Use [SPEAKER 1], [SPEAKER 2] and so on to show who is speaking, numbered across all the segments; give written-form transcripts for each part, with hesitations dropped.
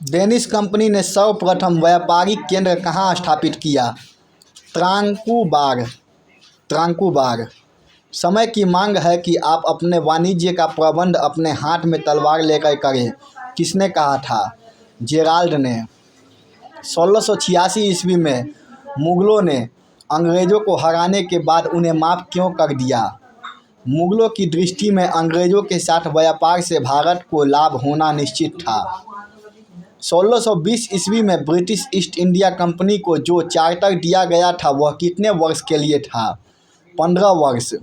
[SPEAKER 1] Danish company ने सर्वप्रथम व्यापारिक केंद्र कहाँ स्थापित किया? त्रांकुबार। समय की मांग है कि आप अपने वाणिज्य का प्रबंध अपने हाथ में तलवार लेकर करें। किसने कहा था? जेराल्ड ने। 1686 ईस्वी में मुगलों ने अंग्रेज़ों को हराने के बाद उन्हें माफ़ क्यों कर दिया? मुगलों की दृष्टि में अंग्रेज़ों के साथ व्यापार से भारत को लाभ होना निश्चित था। 1620 ईस्वी में ब्रिटिश ईस्ट इंडिया कंपनी को जो चार्टर दिया गया था वह कितने वर्ष के लिए था? 15 वर्ष।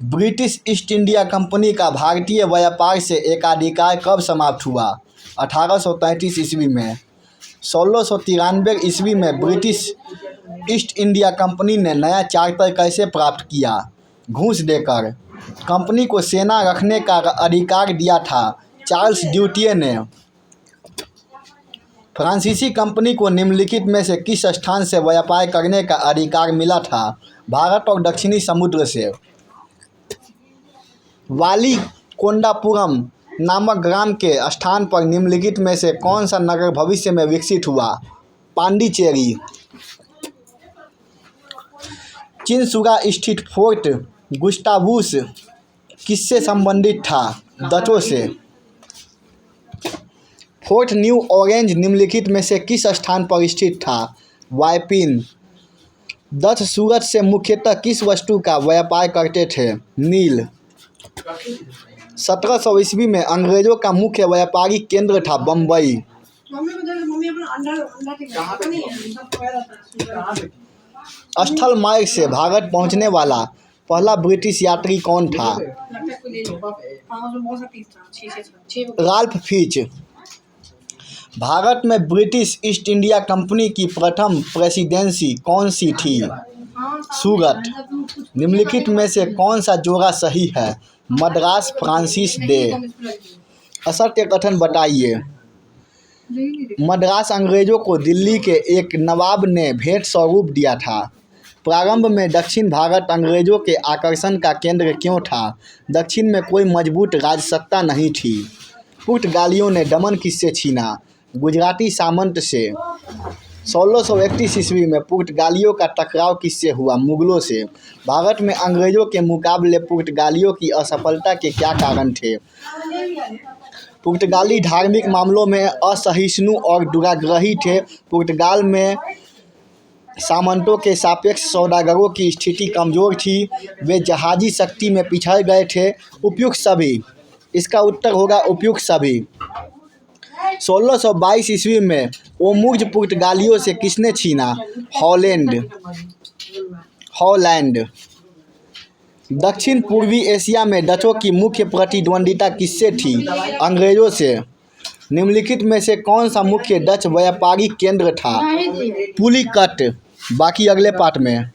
[SPEAKER 1] ब्रिटिश ईस्ट इंडिया कंपनी का भारतीय व्यापार से एकाधिकार कब समाप्त हुआ? 1833 ईस्वी में। 1693 ईस्वी में ब्रिटिश ईस्ट इंडिया कंपनी ने नया चार्टर कैसे प्राप्त किया? घूस देकर। कंपनी को सेना रखने का अधिकार दिया था चार्ल्स ड्यूटिये ने। फ्रांसीसी कंपनी को निम्नलिखित में से किस स्थान से व्यापार करने का अधिकार मिला था? भारत और दक्षिणी समुद्र से। वालीकोंडापुरम नामक ग्राम के स्थान पर निम्नलिखित में से कौन सा नगर भविष्य में विकसित हुआ? पांडिचेरी। चिनसुगा स्थित फोर्ट गुस्टावुस किससे संबंधित था? डचों से। फोर्ट न्यू ऑरेंज निम्नलिखित में से किस स्थान पर स्थित था? वाइपिन। डच सूरत से मुख्यतः किस वस्तु का व्यापार करते थे? नील। 1700 ईस्वी में अंग्रेजों का मुख्य व्यापारिक केंद्र था बम्बई। स्थल मार्ग से भारत पहुंचने वाला पहला ब्रिटिश यात्री कौन था? Ralph Fitch. भारत में ब्रिटिश ईस्ट इंडिया कंपनी की प्रथम प्रेसिडेंसी कौन सी थी? सूरत। निम्नलिखित में से कौन सा जोड़ा सही है? Madras Francis day. असत्य कथन बताइए। मद्रास अंग्रेजों को दिल्ली के एक नवाब ने भेंट स्वरूप दिया था। प्रारंभ में दक्षिण भारत अंग्रेजों के आकर्षण का केंद्र क्यों था? दक्षिण में कोई मजबूत राजसत्ता नहीं थी। पुर्तगालियों ने दमन किससे छीना? गुजराती सामंत से। 1631 ईस्वी में पुर्तगालियों का टकराव किससे हुआ? मुगलों से। भारत में अंग्रेजों के मुकाबले पुर्तगालियों की असफलता के क्या कारण थे? पुर्तगाली धार्मिक मामलों में असहिष्णु और दुराग्रही थे। पुर्तगाल में सामंतों के सापेक्ष सौदागरों की स्थिति कमज़ोर थी। वे जहाजी शक्ति में पिछड़ गए थे। उपयुक्त सभी। इसका उत्तर होगा उपयुक्त सभी। 1622 ईस्वी में ओमुर्ज पुर्तगालियों से किसने छीना? हॉलैंड। दक्षिण पूर्वी एशिया में डचों की मुख्य प्रतिद्वंदिता किससे थी? अंग्रेजों से। निम्नलिखित में से कौन सा मुख्य डच व्यापारिक केंद्र था? पुलिकट। बाकी अगले पार्ट में।